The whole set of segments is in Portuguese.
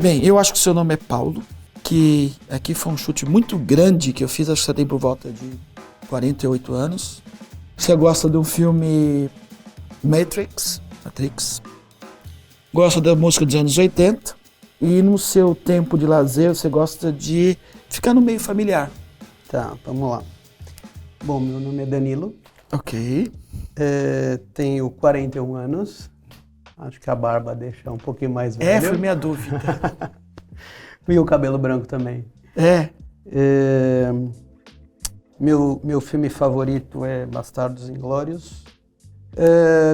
Bem, eu acho que o seu nome é Paulo, que aqui foi um chute muito grande que eu fiz, acho que você tem por volta de 48 anos. Você gosta do filme Matrix, gosta da música dos anos 80 e no seu tempo de lazer você gosta de ficar no meio familiar. Tá, vamos lá. Bom, meu nome é Danilo. Ok. Tenho 41 anos. Acho que a barba deixa um pouquinho mais velho. Foi minha dúvida. E o cabelo branco também. Meu filme favorito é Bastardos Inglórios.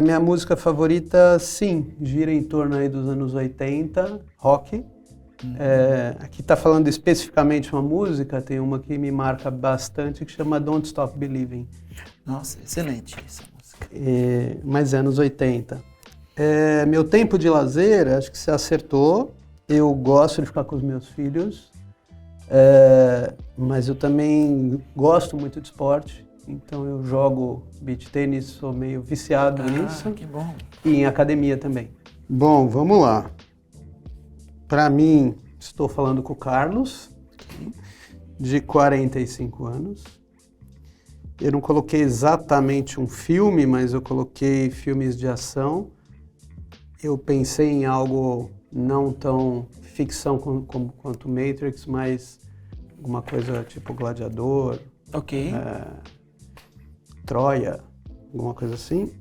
Minha música favorita, sim, gira em torno aí dos anos 80, rock. Aqui tá falando especificamente uma música, tem uma que me marca bastante que chama Don't Stop Believing. Nossa, excelente essa música. Mas é anos 80. Meu tempo de lazer, acho que você acertou. Eu gosto de ficar com os meus filhos, mas eu também gosto muito de esporte. Então eu jogo beach tênis, sou meio viciado nisso. Que bom. E em academia também. Bom, vamos lá. Para mim, estou falando com o Carlos, de 45 anos. Eu não coloquei exatamente um filme, mas eu coloquei filmes de ação. Eu pensei em algo não tão ficção quanto Matrix, mas alguma coisa tipo Gladiador. Ok. Troia, alguma coisa assim.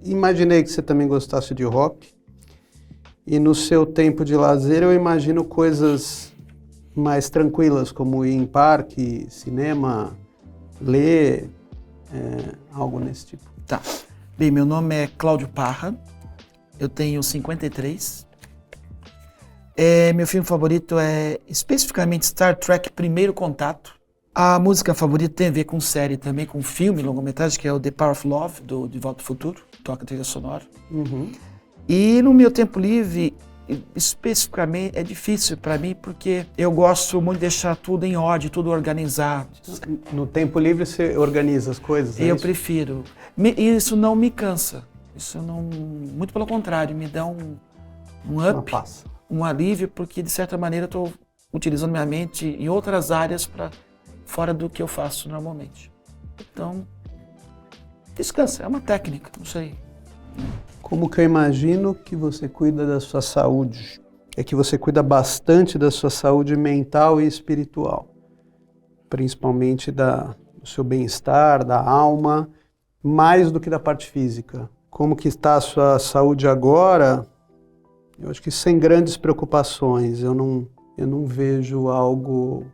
Imaginei que você também gostasse de rock. E no seu tempo de lazer eu imagino coisas mais tranquilas, como ir em parque, cinema, ler, algo nesse tipo. Tá. Bem, meu nome é Cláudio Parra, eu tenho 53. Meu filme favorito é especificamente Star Trek Primeiro Contato. A música favorita tem a ver com série também, com filme, longa-metragem, que é o The Power of Love, De Volta ao Futuro, toca a trilha sonora. Uhum. E no meu tempo livre, especificamente, é difícil para mim, porque eu gosto muito de deixar tudo em ordem, tudo organizado. No tempo livre você organiza as coisas? Eu prefiro. Isso não me cansa. Isso não, muito pelo contrário, me dá um up, um alívio, porque de certa maneira eu estou utilizando minha mente em outras áreas para fora do que eu faço normalmente. Então, descansa, é uma técnica, não sei. Como que eu imagino que você cuida da sua saúde? É que você cuida bastante da sua saúde mental e espiritual, principalmente do seu bem-estar, da alma, mais do que da parte física. Como que está a sua saúde agora? Eu acho que sem grandes preocupações. Eu não vejo algo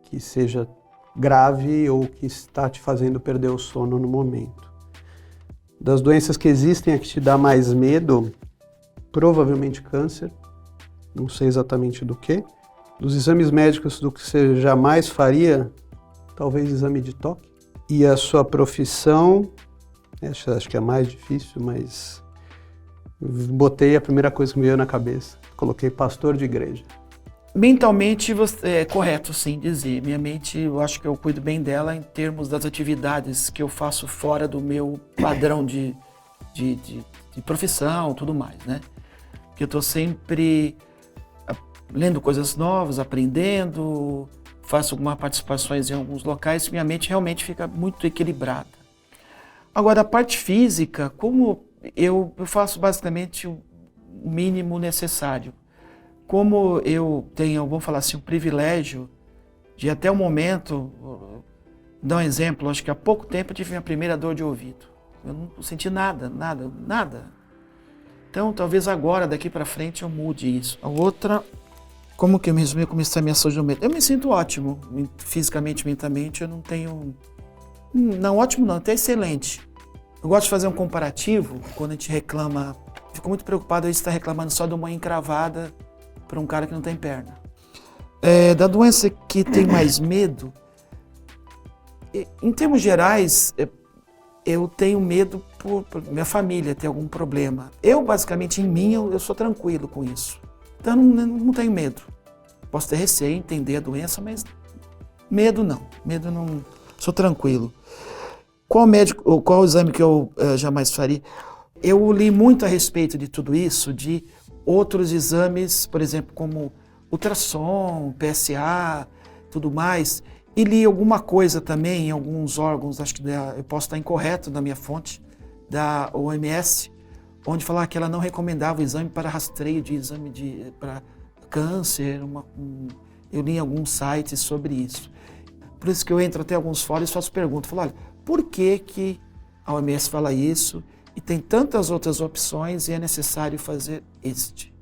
que seja grave ou que está te fazendo perder o sono no momento. Das doenças que existem, a que te dá mais medo, provavelmente câncer, não sei exatamente do que. Dos exames médicos, do que você jamais faria, talvez exame de toque. E a sua profissão, acho que é mais difícil, mas botei a primeira coisa que me veio na cabeça. Coloquei pastor de igreja. Mentalmente é correto, sim, dizer. Minha mente, eu acho que eu cuido bem dela em termos das atividades que eu faço fora do meu padrão de profissão, tudo mais, né? Porque eu estou sempre lendo coisas novas, aprendendo, faço algumas participações em alguns locais, minha mente realmente fica muito equilibrada. Agora, a parte física, como eu faço basicamente o mínimo necessário. Como eu tenho, vamos falar assim, o privilégio de até o momento, vou dar um exemplo, acho que há pouco tempo eu tive minha primeira dor de ouvido. Eu não senti nada. Então, talvez agora, daqui para frente, eu mude isso. A outra, como que eu me resumi, como está a minha saúde no momento? Eu me sinto ótimo, fisicamente, mentalmente, eu não tenho... Não, ótimo não, até excelente. Eu gosto de fazer um comparativo, quando a gente reclama, fico muito preocupado em estar reclamando só de uma encravada para um cara que não tem perna. Da doença que tem mais medo, em termos gerais, eu tenho medo por minha família ter algum problema. Eu, basicamente, em mim, eu sou tranquilo com isso. Então, não tenho medo. Posso ter receio, entender a doença, mas medo não. Sou tranquilo. Qual exame que eu jamais faria? Eu li muito a respeito de tudo isso, de outros exames, por exemplo, como ultrassom, PSA, tudo mais, e li alguma coisa também em alguns órgãos, acho que eu posso estar incorreto na minha fonte, da OMS, onde falava que ela não recomendava o exame para rastreio de exame para câncer. Eu li em alguns sites sobre isso. Por isso que eu entro até alguns fóruns e faço perguntas. Falo, olha, por que a OMS fala isso e tem tantas outras opções e é necessário fazer este?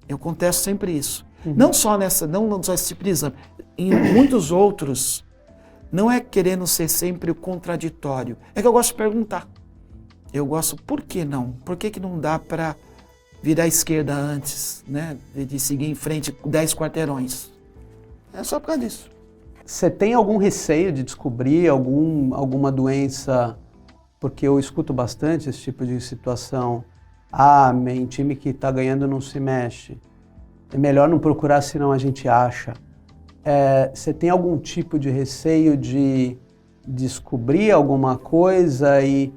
Eu contesto sempre isso. Não só não só esse tipo de exame. Em muitos outros, não é querendo ser sempre o contraditório. É que eu gosto de perguntar. Eu gosto, por que não? Por que não dá para virar à esquerda antes, né? De seguir em frente 10 quarteirões? É só por causa disso. Você tem algum receio de descobrir alguma doença? Porque eu escuto bastante esse tipo de situação. Meu time que está ganhando não se mexe. É melhor não procurar, senão a gente acha. Você tem algum tipo de receio de descobrir alguma coisa e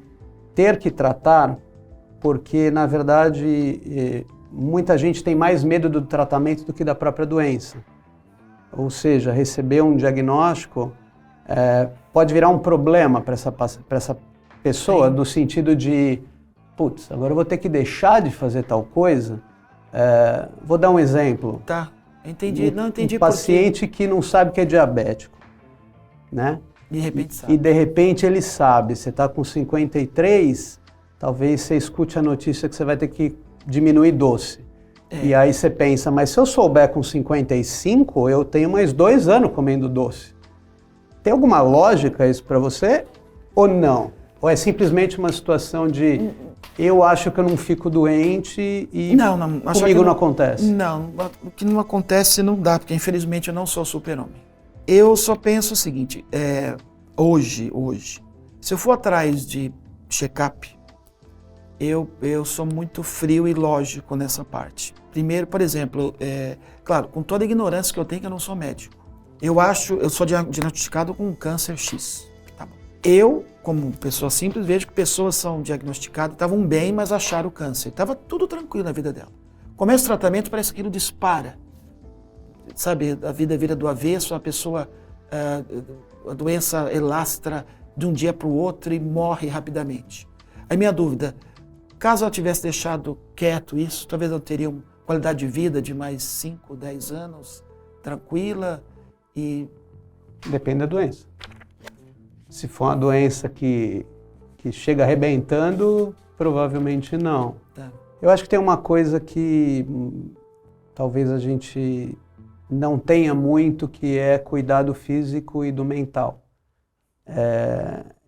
ter que tratar? Porque, na verdade, muita gente tem mais medo do tratamento do que da própria doença. Ou seja, receber um diagnóstico pode virar um problema para essa pessoa, no sentido de, putz, agora eu vou ter que deixar de fazer tal coisa. Vou dar um exemplo. Tá, entendi. Não entendi um paciente que não sabe que é diabético, né? De repente sabe. E de repente ele sabe, você está com 53, talvez você escute a notícia que você vai ter que diminuir doce. E aí você pensa, mas se eu souber com 55, eu tenho mais 2 anos comendo doce. Tem alguma lógica isso para você ou não? Ou é simplesmente uma situação de eu acho que eu não fico doente e comigo não acontece? Não, o que não acontece não dá, porque infelizmente eu não sou super-homem. Eu só penso o seguinte, hoje, se eu for atrás de check-up, eu sou muito frio e lógico nessa parte. Primeiro, por exemplo, claro, com toda a ignorância que eu tenho, que eu não sou médico. Eu sou diagnosticado com um câncer X. Tá bom. Eu, como pessoa simples, vejo que pessoas são diagnosticadas, estavam bem, mas acharam o câncer. Estava tudo tranquilo na vida dela. Começa o tratamento, parece que aquilo dispara. Sabe, a vida vira do avesso, a pessoa, a doença elastra de um dia para o outro e morre rapidamente. Aí minha dúvida, caso eu tivesse deixado quieto isso, talvez eu teria uma qualidade de vida de mais 5, 10 anos, tranquila e... Depende da doença. Se for uma doença que chega arrebentando, provavelmente não. Tá. Eu acho que tem uma coisa que talvez a gente não tenha muito, que é cuidado físico e do mental.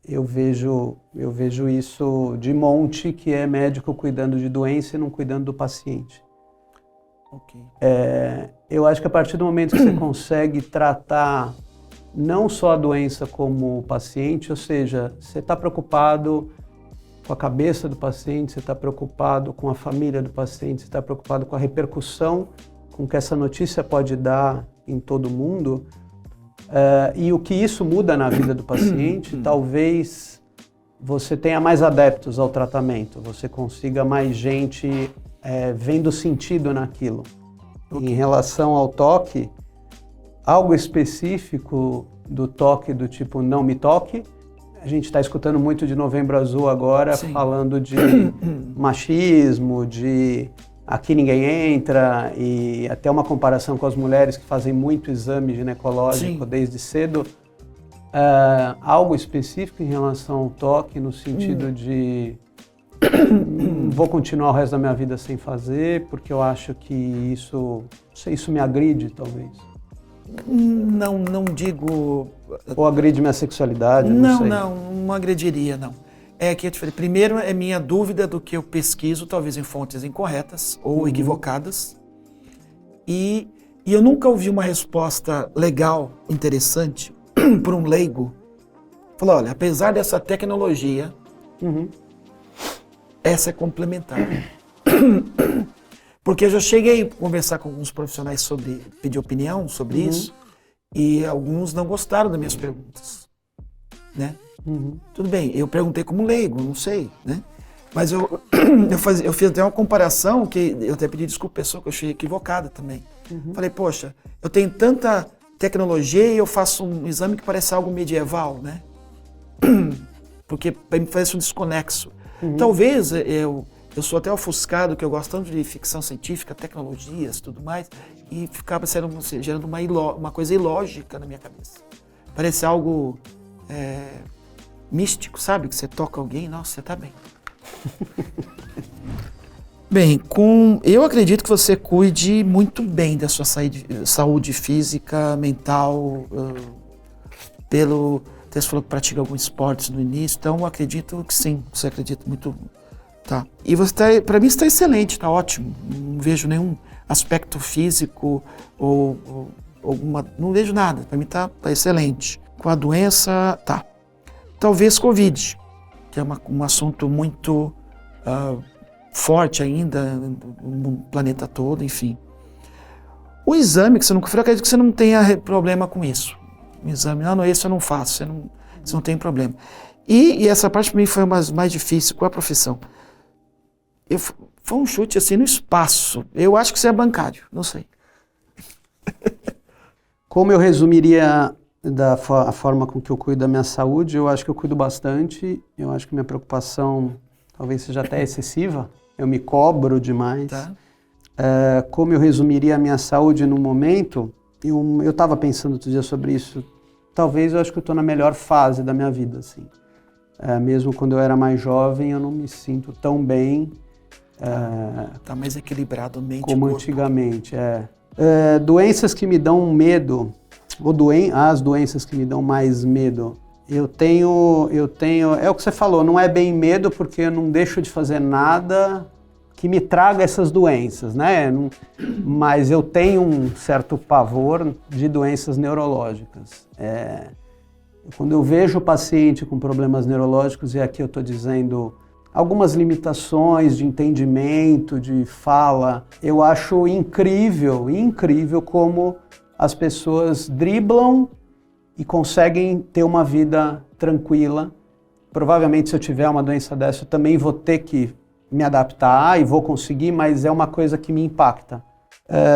Eu vejo isso de monte, que é médico cuidando de doença e não cuidando do paciente. Okay. Eu acho que a partir do momento que você consegue tratar não só a doença como o paciente, ou seja, você está preocupado com a cabeça do paciente, você está preocupado com a família do paciente, você está preocupado com a repercussão com que essa notícia pode dar em todo mundo, e o que isso muda na vida do paciente, talvez você tenha mais adeptos ao tratamento, você consiga mais gente vendo sentido naquilo. Em relação ao toque, algo específico do toque do tipo não me toque, a gente está escutando muito de Novembro Azul agora, sim, falando de machismo, de aqui ninguém entra, e até uma comparação com as mulheres que fazem muito exame ginecológico, sim, desde cedo. Algo específico em relação ao toque, no sentido de vou continuar o resto da minha vida sem fazer, porque eu acho que isso me agride, talvez. Não digo... Ou agride minha sexualidade, não sei. Não agrediria, não. É que é diferente. Primeiro, é minha dúvida do que eu pesquiso, talvez em fontes incorretas ou equivocadas. E eu nunca ouvi uma resposta legal, interessante, por um leigo. Falou, olha, apesar dessa tecnologia, essa é complementar. Porque eu já cheguei a conversar com alguns profissionais pedir opinião sobre isso, e alguns não gostaram das minhas perguntas, né? Tudo bem, eu perguntei como leigo, não sei, né? Mas eu fiz até uma comparação que eu até pedi desculpa à pessoa que eu achei equivocada também. Falei, poxa, eu tenho tanta tecnologia e eu faço um exame que parece algo medieval, né? Porque me parece um desconexo. Talvez eu sou até ofuscado, que eu gosto tanto de ficção científica, tecnologias e tudo mais, e ficava gerando uma coisa ilógica na minha cabeça. Parece algo místico, sabe? Que você toca alguém, nossa, você tá bem. Bem, eu acredito que você cuide muito bem da sua saúde física, mental, você falou que pratica alguns esportes no início, então eu acredito que sim, você acredita muito, tá. E para mim está excelente, está ótimo, não vejo nenhum aspecto físico ou não vejo nada, para mim tá excelente. Com a doença, tá. Talvez Covid, que é um assunto muito forte ainda no planeta todo, enfim. O exame que você não fez, eu acredito que você não tenha problema com isso. O exame, não, esse eu não faço, você não tem problema. E essa parte para mim foi mais difícil com a profissão. Foi um chute assim no espaço. Eu acho que você é bancário, não sei. Como eu resumiria a forma com que eu cuido da minha saúde? Eu acho que eu cuido bastante, eu acho que minha preocupação talvez seja até excessiva, eu me cobro demais. Tá. Como eu resumiria a minha saúde no momento, eu estava pensando outro dia sobre isso, talvez eu acho que eu estou na melhor fase da minha vida, assim. Mesmo quando eu era mais jovem, eu não me sinto tão bem. Tá mais equilibrado mente como e corpo. antigamente, doenças que me dão medo, as doenças que me dão mais medo, eu tenho, é o que você falou, não é bem medo porque eu não deixo de fazer nada que me traga essas doenças, né? Mas eu tenho um certo pavor de doenças neurológicas. Quando eu vejo o paciente com problemas neurológicos, e aqui eu estou dizendo algumas limitações de entendimento, de fala, eu acho incrível como as pessoas driblam e conseguem ter uma vida tranquila. Provavelmente, se eu tiver uma doença dessa, eu também vou ter que me adaptar e vou conseguir, mas é uma coisa que me impacta.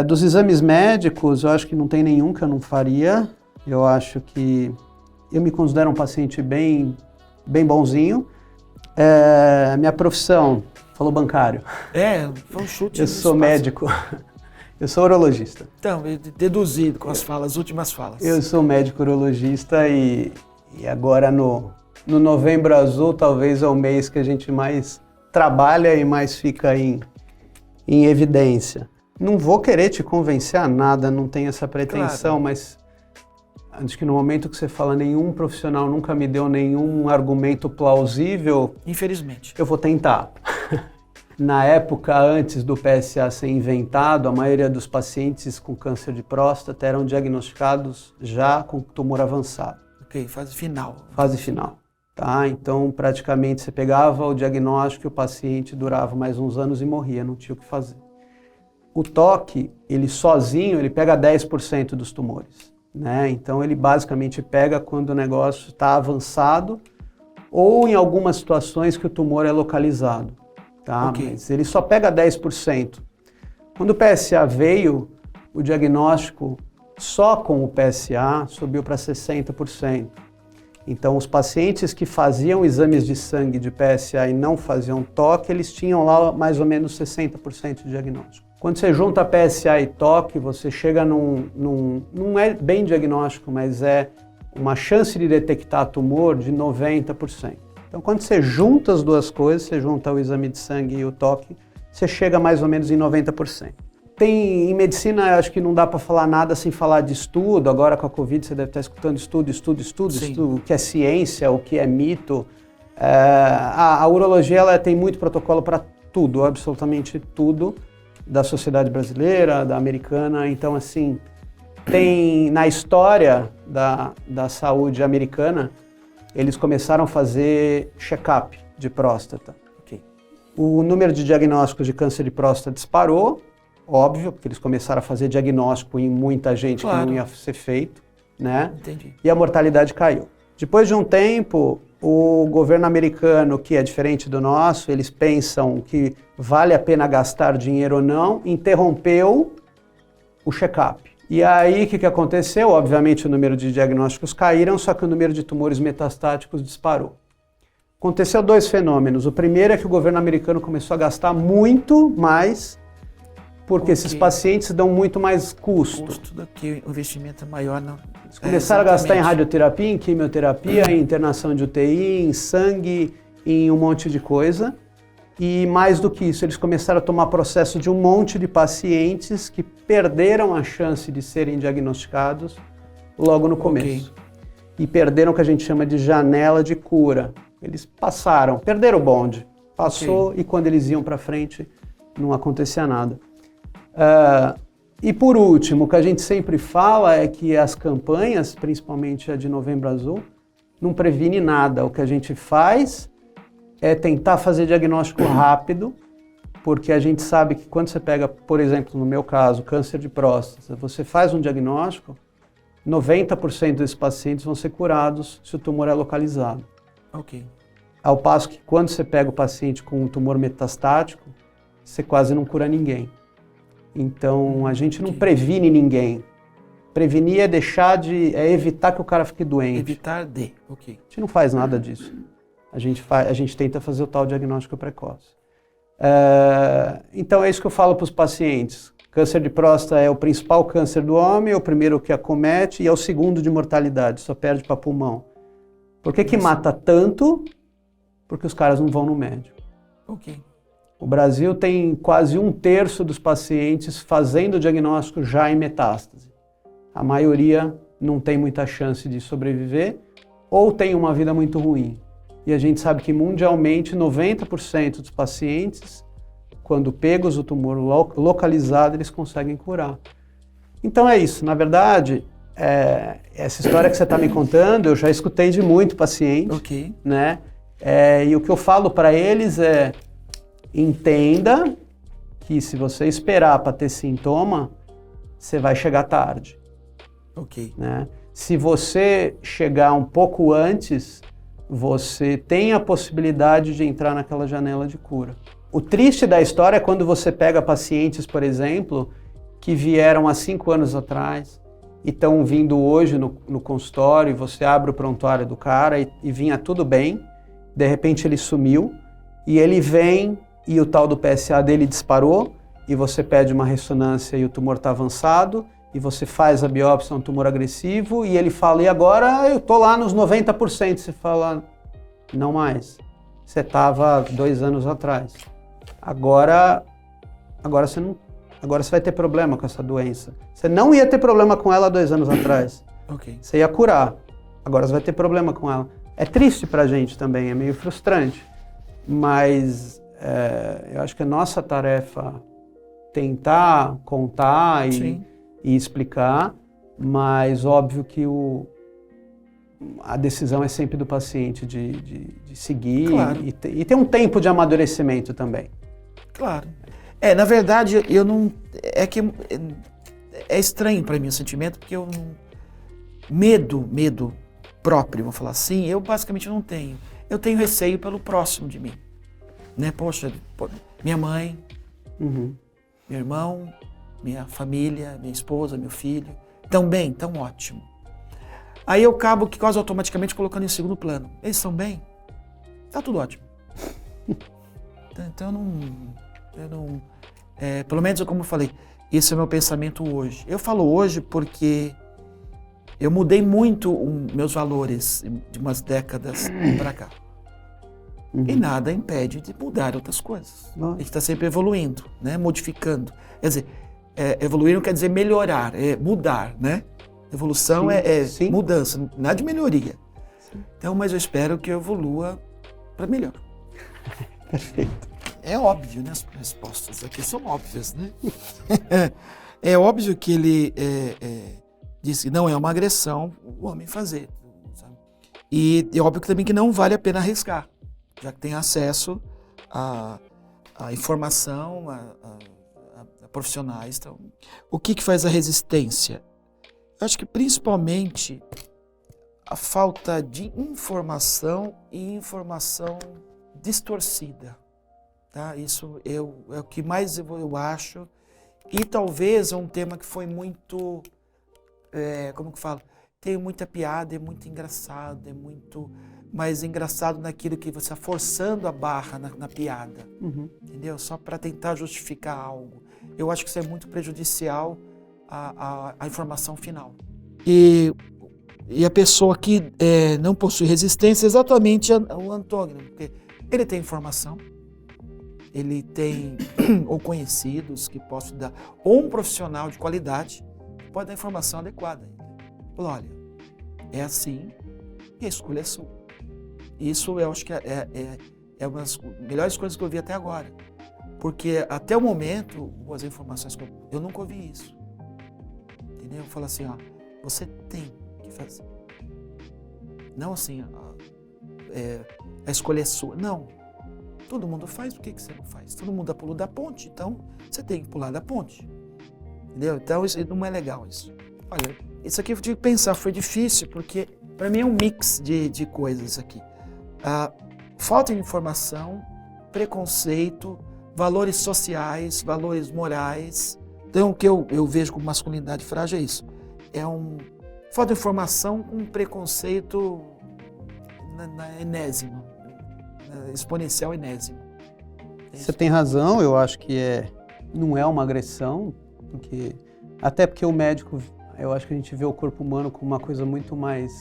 Dos exames médicos, eu acho que não tem nenhum que eu não faria. Eu acho que eu me considero um paciente bem bonzinho. Minha profissão, falou bancário. Foi um chute. Eu sou médico. Eu sou urologista. Então, deduzido com as últimas falas. Eu sou médico urologista e agora no Novembro Azul talvez é o mês que a gente mais trabalha e mais fica em evidência. Não vou querer te convencer a nada, não tenho essa pretensão, claro. Mas acho que no momento que você fala nenhum profissional nunca me deu nenhum argumento plausível, infelizmente, eu vou tentar. Na época, antes do PSA ser inventado, a maioria dos pacientes com câncer de próstata eram diagnosticados já com tumor avançado. Ok, fase final. Fase final. Tá? Então, praticamente, você pegava o diagnóstico e o paciente durava mais uns anos e morria, não tinha o que fazer. O toque, ele sozinho, ele pega 10% dos tumores. Né? Então, ele basicamente pega quando o negócio está avançado ou em algumas situações que o tumor é localizado. Tá? Okay. Mas ele só pega 10%. Quando o PSA veio, o diagnóstico só com o PSA subiu para 60%. Então, os pacientes que faziam exames de sangue de PSA e não faziam toque, eles tinham lá mais ou menos 60% de diagnóstico. Quando você junta PSA e toque, você chega não é bem diagnóstico, mas é uma chance de detectar tumor de 90%. Então, quando você junta as duas coisas, você junta o exame de sangue e o toque, você chega mais ou menos em 90%. Em medicina, eu acho que não dá para falar nada sem falar de estudo. Agora, com a Covid, você deve estar escutando estudo, o que é ciência, o que é mito. A urologia ela tem muito protocolo para tudo, absolutamente tudo, da sociedade brasileira, da americana. Então, assim, tem na história da saúde americana, eles começaram a fazer check-up de próstata. Okay. O número de diagnósticos de câncer de próstata disparou, óbvio, porque eles começaram a fazer diagnóstico em muita gente, claro, que não ia ser feito, né? Entendi. E a mortalidade caiu. Depois de um tempo, o governo americano, que é diferente do nosso, eles pensam que vale a pena gastar dinheiro ou não, interrompeu o check-up. E aí, o que aconteceu? Obviamente, o número de diagnósticos caíram, só que o número de tumores metastáticos disparou. Aconteceu 2 fenômenos. O primeiro é que o governo americano começou a gastar muito mais, porque esses pacientes dão muito mais custo. O custo daqui, o investimento é maior. Não. Eles começaram a gastar em radioterapia, em quimioterapia, em internação de UTI, em sangue, em um monte de coisa. E mais do que isso, eles começaram a tomar processo de um monte de pacientes que perderam a chance de serem diagnosticados logo no começo. E perderam o que a gente chama de janela de cura. Eles perderam o bonde. Passou e quando eles iam para frente não acontecia nada. E por último, o que a gente sempre fala é que as campanhas, principalmente a de Novembro Azul, não previne nada. O que a gente faz é tentar fazer diagnóstico rápido, porque a gente sabe que quando você pega, por exemplo, no meu caso, câncer de próstata, você faz um diagnóstico, 90% desses pacientes vão ser curados se o tumor é localizado. Ao passo que quando você pega o paciente com um tumor metastático, você quase não cura ninguém. Então, a gente não previne ninguém. Prevenir é evitar que o cara fique doente. Evitar de, A gente não faz nada disso. A gente tenta fazer o tal diagnóstico precoce. Então, é isso que eu falo para os pacientes. Câncer de próstata é o principal câncer do homem, é o primeiro que acomete e é o segundo de mortalidade, só perde para pulmão. Por que mata tanto? Porque os caras não vão no médico. O Brasil tem quase 1/3 dos pacientes fazendo o diagnóstico já em metástase. A maioria não tem muita chance de sobreviver ou tem uma vida muito ruim. E a gente sabe que mundialmente 90% dos pacientes, quando pegos o tumor localizado, eles conseguem curar. Então é isso. Na verdade, essa história que você está me contando, eu já escutei de muito paciente, né? E o que eu falo para eles é: entenda que se você esperar para ter sintoma, você vai chegar tarde. Né? Se você chegar um pouco antes, você tem a possibilidade de entrar naquela janela de cura. O triste da história é quando você pega pacientes, por exemplo, que vieram há 5 anos atrás e estão vindo hoje no consultório, e você abre o prontuário do cara e vinha tudo bem, de repente ele sumiu, e ele vem e o tal do PSA dele disparou, e você pede uma ressonância e o tumor está avançado, e você faz a biópsia, é um tumor agressivo, e ele fala: e agora eu estou lá nos 90%. Você fala: não mais, você estava 2 anos atrás. Agora você vai ter problema com essa doença. Você não ia ter problema com ela 2 anos atrás. Você ia curar. Agora você vai ter problema com ela. É triste pra gente também, é meio frustrante. Mas eu acho que é nossa tarefa tentar contar e explicar, mas óbvio que a decisão é sempre do paciente de seguir e ter um tempo de amadurecimento também. Claro. Na verdade, eu não... É estranho para mim o sentimento, porque eu não... Medo próprio, vou falar assim, eu basicamente não tenho. Eu tenho receio pelo próximo de mim. Né? Poxa, minha mãe, meu irmão, minha família, minha esposa, meu filho, estão bem, estão ótimo. Aí eu acabo que quase automaticamente colocando em segundo plano. Eles estão bem? Tá tudo ótimo. Então eu não pelo menos como eu falei, esse é o meu pensamento hoje. Eu falo hoje porque eu mudei muito meus valores de umas décadas para cá. E nada impede de mudar outras coisas. A gente está sempre evoluindo, né? Modificando. Quer dizer, evoluir não quer dizer melhorar, é mudar, né? Evolução é mudança, nada de melhoria. Então, mas eu espero que eu evolua para melhor. Perfeito. É óbvio, né? As respostas aqui são óbvias, né? É óbvio que ele disse que não é uma agressão o homem fazer. Sabe? E é óbvio que também que não vale a pena arriscar, já que tem acesso a informação, a profissionais. Então, o que faz a resistência? Eu acho que principalmente a falta de informação e informação distorcida. Tá? Isso é o que mais eu acho. E talvez é um tema que foi muito, como que fala? Tem muita piada, é muito engraçado, é muito mais engraçado naquilo que você está forçando a barra na piada, entendeu? Só para tentar justificar algo. Eu acho que isso é muito prejudicial à informação final. E a pessoa que não possui resistência é exatamente o antônimo, porque ele tem informação, ele tem ou conhecidos que possam dar, ou um profissional de qualidade que pode dar a informação adequada. Olha, é assim e a escolha é sua. Isso eu acho que é uma das melhores coisas que eu vi até agora. Porque até o momento, as informações que eu nunca ouvi isso. Entendeu? Eu falo assim, ó, você tem que fazer. Não assim, a escolha é sua. Não. Todo mundo faz, por que você não faz? Todo mundo pula da ponte, então você tem que pular da ponte. Entendeu? Então isso não é legal isso. Olha, isso aqui eu tive que pensar, foi difícil, porque para mim é um mix de coisas aqui. Falta de informação, preconceito, valores sociais, valores morais. Então o que eu vejo como masculinidade frágil é isso. Falta de informação com preconceito na enésima. Exponencial enésimo. Você tem razão, eu acho que não é uma agressão, até porque o médico, eu acho que a gente vê o corpo humano como uma coisa muito mais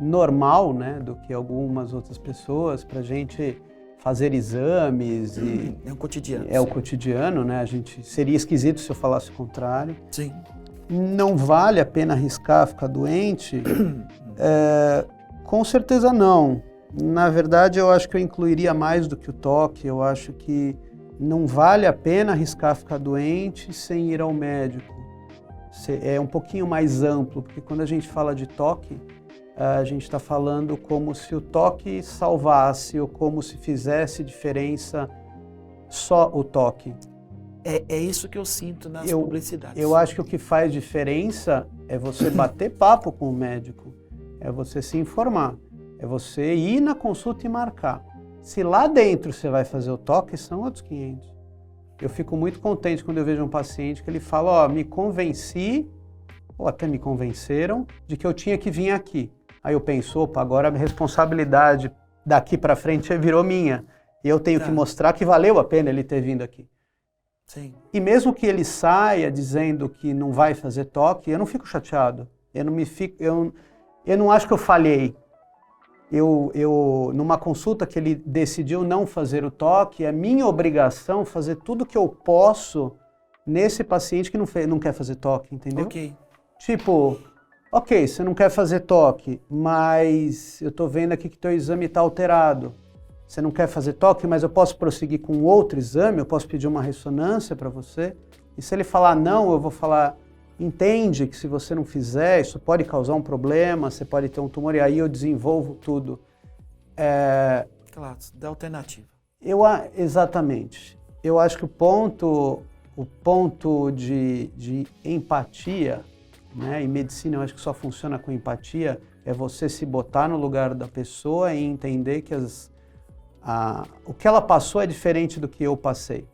normal, né, do que algumas outras pessoas, pra gente fazer exames e... É o cotidiano. É o cotidiano, né, seria esquisito se eu falasse o contrário. Sim. Não vale a pena arriscar ficar doente? Com certeza não. Na verdade, eu acho que eu incluiria mais do que o toque. Eu acho que não vale a pena arriscar ficar doente sem ir ao médico. É um pouquinho mais amplo, porque quando a gente fala de toque, a gente está falando como se o toque salvasse ou como se fizesse diferença só o toque. É isso que eu sinto nas publicidades. Eu acho que o que faz diferença é você bater papo com o médico, é você se informar. É você ir na consulta e marcar. Se lá dentro você vai fazer o toque, são outros 500. Eu fico muito contente quando eu vejo um paciente que ele fala, me convenci, ou até me convenceram, de que eu tinha que vir aqui. Aí eu penso, opa, agora a responsabilidade daqui para frente virou minha. E eu tenho que mostrar que valeu a pena ele ter vindo aqui. Sim. E mesmo que ele saia dizendo que não vai fazer toque, eu não fico chateado. Eu não acho que eu falhei. Numa consulta que ele decidiu não fazer o toque, é minha obrigação fazer tudo o que eu posso nesse paciente que não quer fazer toque, entendeu? Ok. Tipo, ok, você não quer fazer toque, mas eu tô vendo aqui que teu exame está alterado. Você não quer fazer toque, mas eu posso prosseguir com outro exame, eu posso pedir uma ressonância para você. E se ele falar não, eu vou falar... Entende que se você não fizer, isso pode causar um problema, você pode ter um tumor, e aí eu desenvolvo tudo. Claro, dá alternativa. Exatamente. Eu acho que o ponto de empatia, né, e medicina eu acho que só funciona com empatia, é você se botar no lugar da pessoa e entender que o que ela passou é diferente do que eu passei.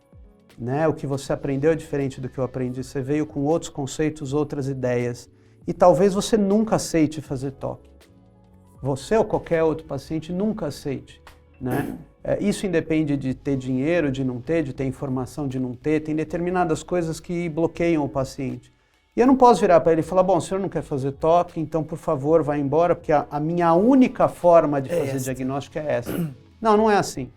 Né? O que você aprendeu é diferente do que eu aprendi. Você veio com outros conceitos, outras ideias. E talvez você nunca aceite fazer toque. Você ou qualquer outro paciente nunca aceite. Né? Isso independe de ter dinheiro, de não ter, de ter informação, de não ter. Tem determinadas coisas que bloqueiam o paciente. E eu não posso virar para ele e falar, bom, o senhor não quer fazer toque, então por favor vá embora, porque a minha única forma de fazer diagnóstico é essa. Não, não é assim.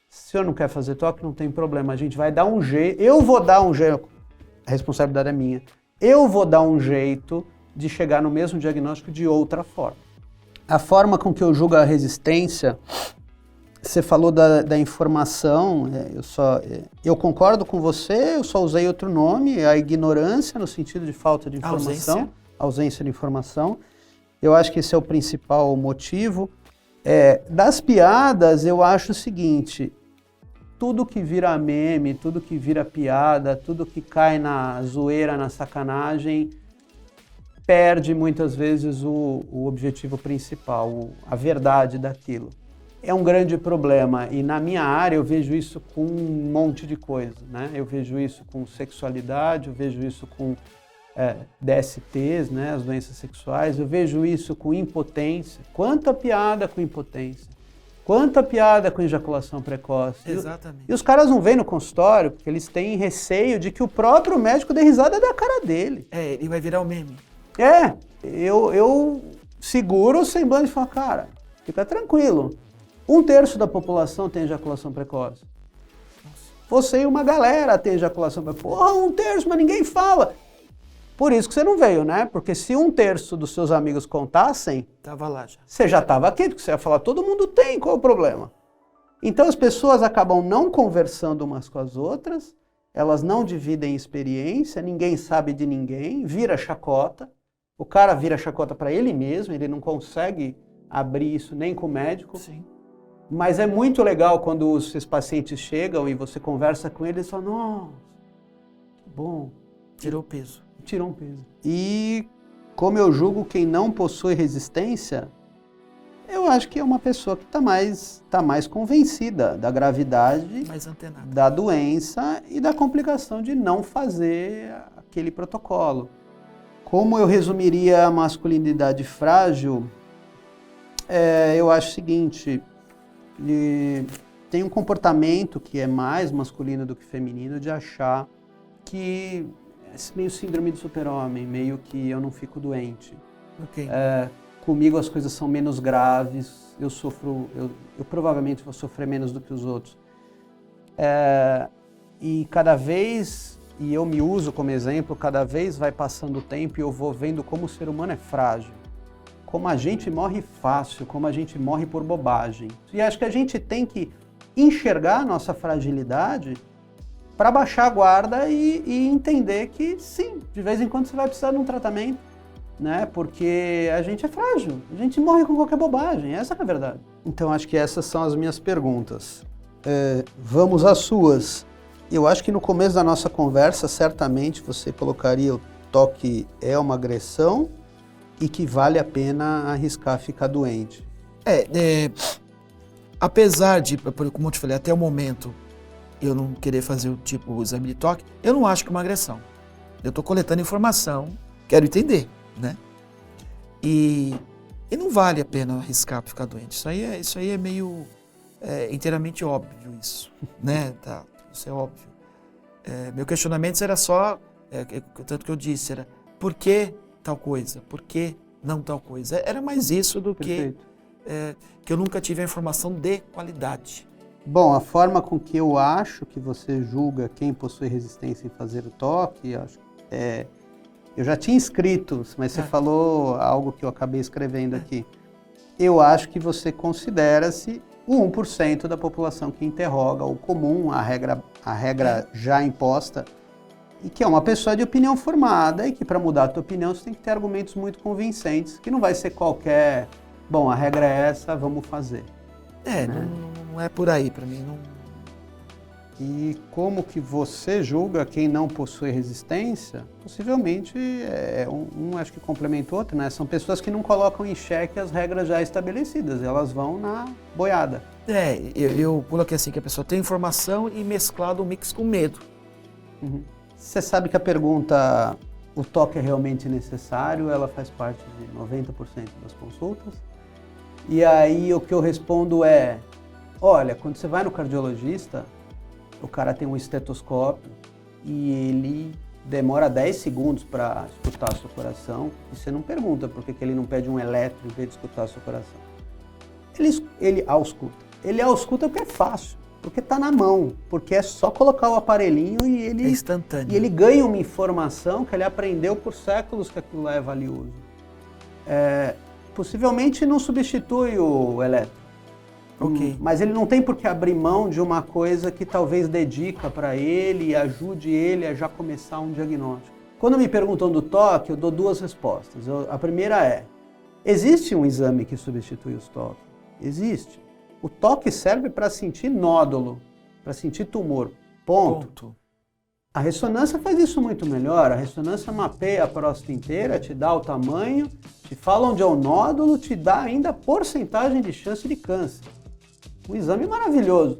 Se o senhor não quer fazer toque, não tem problema. A gente vai dar um jeito, eu vou dar um jeito, a responsabilidade é minha, eu vou dar um jeito de chegar no mesmo diagnóstico de outra forma. A forma com que eu julgo a resistência, você falou da informação, eu concordo com você, eu só usei outro nome, a ignorância no sentido de falta de informação, ausência de informação. Eu acho que esse é o principal motivo. Das piadas, eu acho o seguinte, tudo que vira meme, tudo que vira piada, tudo que cai na zoeira, na sacanagem, perde muitas vezes o objetivo principal, a verdade daquilo. É um grande problema e na minha área eu vejo isso com um monte de coisa, né? Eu vejo isso com sexualidade, eu vejo isso com DSTs, né? As doenças sexuais, eu vejo isso com impotência. Quanta piada com impotência, quanta piada com ejaculação precoce. Exatamente. E os caras não vêm no consultório porque eles têm receio de que o próprio médico dê risada da cara dele. Ele vai virar um meme. Eu seguro o semblante e falo, cara, fica tranquilo. 1/3 da população tem ejaculação precoce. Você e uma galera tem ejaculação precoce. Porra, 1/3, mas ninguém fala. Por isso que você não veio, né? Porque se 1/3 dos seus amigos contassem, Tava lá já. você já estava aqui, porque você ia falar, todo mundo tem, qual é o problema? Então as pessoas acabam não conversando umas com as outras, elas não dividem experiência, ninguém sabe de ninguém, vira chacota. O cara vira chacota para ele mesmo, ele não consegue abrir isso nem com o médico. Sim. Mas é muito legal quando esses pacientes chegam e você conversa com eles e fala, nossa, que bom. Tirou o peso. Tirou um peso. E como eu julgo quem não possui resistência, eu acho que é uma pessoa que está mais convencida da gravidade Mais antenada. da doença e da complicação de não fazer aquele protocolo. Como eu resumiria a masculinidade frágil, eu acho o seguinte, tem um comportamento que é mais masculino do que feminino de achar que é meio síndrome do super-homem, meio que eu não fico doente. Ok. Comigo as coisas são menos graves, eu provavelmente vou sofrer menos do que os outros. E cada vez, e eu me uso como exemplo, cada vez vai passando o tempo e eu vou vendo como o ser humano é frágil. Como a gente morre fácil, como a gente morre por bobagem. E acho que a gente tem que enxergar a nossa fragilidade para baixar a guarda e entender que sim, de vez em quando você vai precisar de um tratamento, né? Porque a gente é frágil, a gente morre com qualquer bobagem, essa que é a verdade. Então acho que essas são as minhas perguntas. Vamos às suas. Eu acho que no começo da nossa conversa, certamente você colocaria o toque é uma agressão e que vale a pena arriscar ficar doente. Apesar de, como eu te falei, até o momento eu não querer fazer o exame de toque, eu não acho que é uma agressão. Eu estou coletando informação, quero entender, né? E não vale a pena arriscar para ficar doente. Isso aí é meio inteiramente óbvio, isso, né? Tá, isso é óbvio. Meu questionamento era só, tanto que eu disse, era por que tal coisa? Por que não tal coisa? Era mais isso do que eu nunca tive a informação de qualidade. Bom, a forma com que eu acho que você julga quem possui resistência em fazer o toque, eu já tinha escrito, mas você falou algo que eu acabei escrevendo aqui. Eu acho que você considera-se o 1% da população que interroga, o comum, a regra já imposta, e que é uma pessoa de opinião formada e que para mudar a tua opinião você tem que ter argumentos muito convincentes, que não vai ser qualquer, bom, a regra é essa, vamos fazer. Não é por aí para mim. Não... E como que você julga quem não possui resistência? Possivelmente, acho que complementa o outro, né? São pessoas que não colocam em xeque as regras já estabelecidas, elas vão na boiada. Eu coloquei assim, que a pessoa tem informação e mesclado um mix com medo. Uhum. Você sabe que a pergunta, o toque é realmente necessário, ela faz parte de 90% das consultas. E aí o que eu respondo é, olha, quando você vai no cardiologista, o cara tem um estetoscópio e ele demora 10 segundos para escutar seu coração e você não pergunta por que ele não pede um eletro em vez de escutar seu coração. Ele ausculta. Ele ausculta porque é fácil, porque está na mão, porque é só colocar o aparelhinho e ele... É instantâneo. E ele ganha uma informação que ele aprendeu por séculos que aquilo lá é valioso. Possivelmente não substitui o eletro. Ok. Mas ele não tem por que abrir mão de uma coisa que talvez dê dica para ele e ajude ele a já começar um diagnóstico. Quando me perguntam do toque, eu dou duas respostas. A primeira é, existe um exame que substitui os toques? Existe. O toque serve para sentir nódulo, para sentir tumor. Ponto. A ressonância faz isso muito melhor. A ressonância mapeia a próstata inteira, te dá o tamanho, te fala onde é o nódulo, te dá ainda a porcentagem de chance de câncer. Um exame maravilhoso.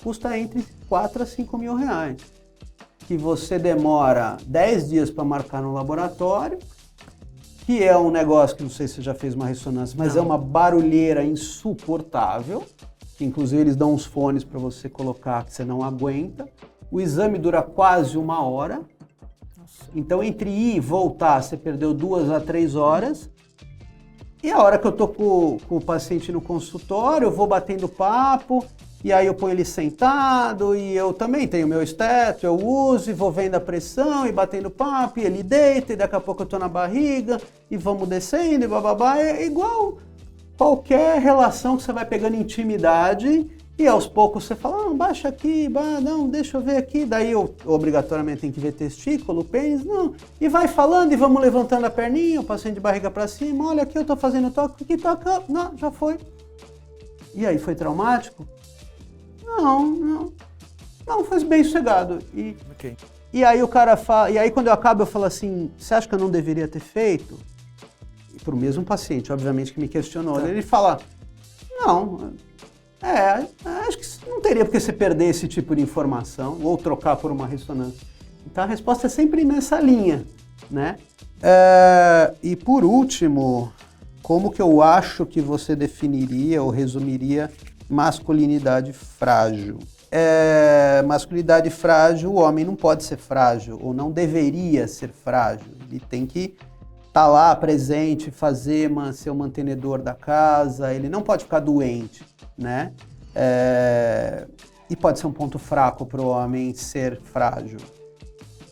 Custa entre 4 a 5 mil reais. Que você demora 10 dias para marcar no laboratório, que é um negócio que não sei se você já fez uma ressonância, mas é uma barulheira insuportável, que inclusive eles dão uns fones para você colocar que você não aguenta. O exame dura quase 1 hora, então entre ir e voltar você perdeu 2 a 3 horas. E a hora que eu tô com o paciente no consultório, eu vou batendo papo, e aí eu ponho ele sentado, e eu também tenho meu esteto, eu uso, e vou vendo a pressão, e batendo papo, e ele deita, e daqui a pouco eu tô na barriga, e vamos descendo, e bababá. É igual qualquer relação que você vai pegando intimidade, e aos poucos você fala, não, baixa aqui, não, deixa eu ver aqui, daí eu obrigatoriamente tenho que ver testículo, pênis, não, e vai falando, e vamos levantando a perninha, o paciente de barriga para cima, olha aqui eu tô fazendo toque, aqui toca, não, já foi. E aí, foi traumático? Não, foi bem sossegado. E aí o cara fala, e aí quando eu acabo eu falo assim, você acha que eu não deveria ter feito? E pro mesmo paciente, obviamente, que me questionou, ele fala, não, acho que não teria porque você perder esse tipo de informação ou trocar por uma ressonância. Então a resposta é sempre nessa linha, né? E por último, como que eu acho que você definiria ou resumiria masculinidade frágil? Masculinidade frágil, o homem não pode ser frágil ou não deveria ser frágil. Ele tem que estar lá presente, ser o mantenedor da casa, ele não pode ficar doente, né? E pode ser um ponto fraco para o homem ser frágil.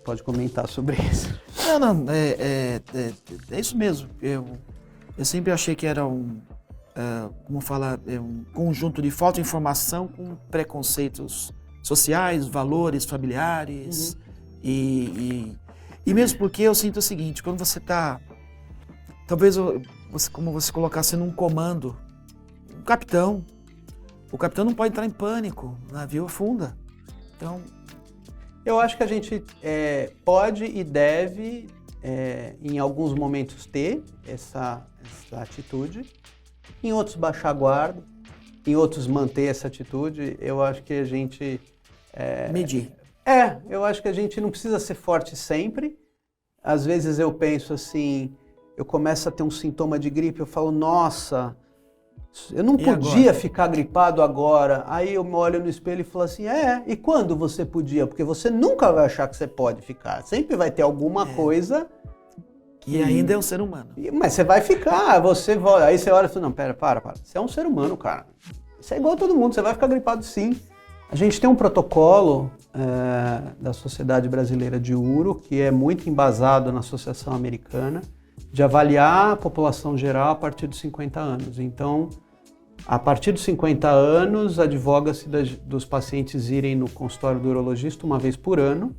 Pode comentar sobre isso. Não, é isso mesmo. Eu sempre achei que era um conjunto de falta de informação com preconceitos sociais, valores familiares. E mesmo porque eu sinto o seguinte, quando você está, talvez como você colocasse num comando, um capitão, o capitão não pode entrar em pânico, o navio afunda. Então, eu acho que a gente pode e deve, em alguns momentos, ter essa atitude, em outros baixar a guarda, em outros manter essa atitude. Eu acho que a gente... medir. Eu acho que a gente não precisa ser forte sempre. Às vezes eu penso assim, eu começo a ter um sintoma de gripe, eu falo, nossa, eu não podia ficar gripado agora. Aí eu me olho no espelho e falo assim, e quando você podia? Porque você nunca vai achar que você pode ficar. Sempre vai ter alguma coisa... E ainda é um ser humano. Mas você vai ficar, aí você olha e fala, não, para. Você é um ser humano, cara. Você é igual a todo mundo, você vai ficar gripado sim. A gente tem um protocolo da Sociedade Brasileira de Uro, que é muito embasado na Associação Americana, de avaliar a população geral a partir dos 50 anos. Então, a partir dos 50 anos, advoga-se dos pacientes irem no consultório do urologista uma vez por ano,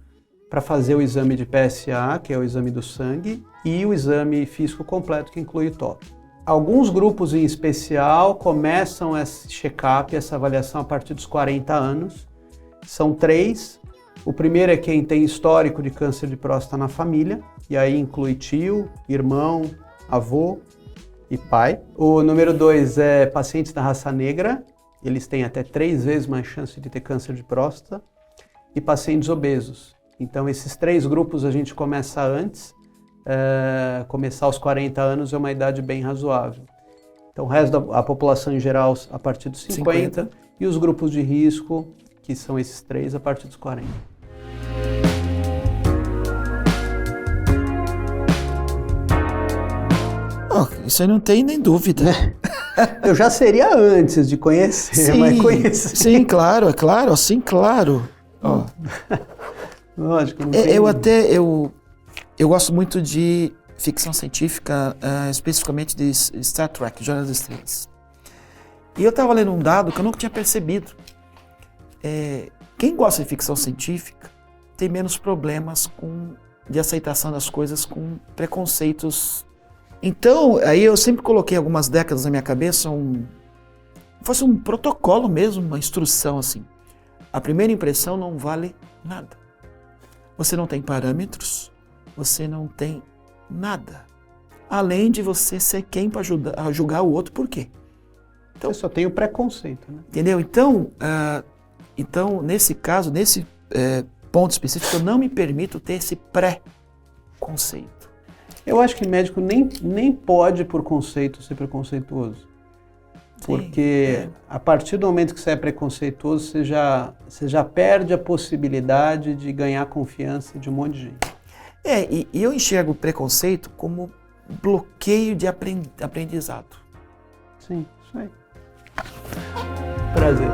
para fazer o exame de PSA, que é o exame do sangue, e o exame físico completo, que inclui o toque. Alguns grupos em especial começam esse check-up, essa avaliação a partir dos 40 anos. São 3. O primeiro é quem tem histórico de câncer de próstata na família, e aí inclui tio, irmão, avô e pai. O número 2 é pacientes da raça negra, eles têm até 3 vezes mais chance de ter câncer de próstata, e pacientes obesos. Então, esses 3 grupos a gente começa antes. Começar aos 40 anos é uma idade bem razoável. Então, o resto da população em geral a partir dos 50. E os grupos de risco, que são esses 3, a partir dos 40. Isso aí não tem nem dúvida. Eu já seria antes de conhecer, mas conhecer. Sim, claro, sim, claro. Lógico, eu gosto muito de ficção científica, especificamente de Star Trek, Jornada das Estrelas. E eu estava lendo um dado que eu nunca tinha percebido. Quem gosta de ficção científica tem menos problemas de aceitação das coisas com preconceitos. Então, aí eu sempre coloquei algumas décadas na minha cabeça fosse um protocolo mesmo, uma instrução assim. A primeira impressão não vale nada. Você não tem parâmetros, você não tem nada. Além de você ser quem para julgar o outro por quê. Então, você só tem o preconceito, né? Entendeu? Então, nesse caso, nesse ponto específico, eu não me permito ter esse pré-conceito. Eu acho que médico nem pode, por conceito, ser preconceituoso. Porque a partir do momento que você é preconceituoso, você já perde a possibilidade de ganhar confiança de um monte de gente. E eu enxergo o preconceito como bloqueio de aprendizado. Sim, isso aí. Prazer.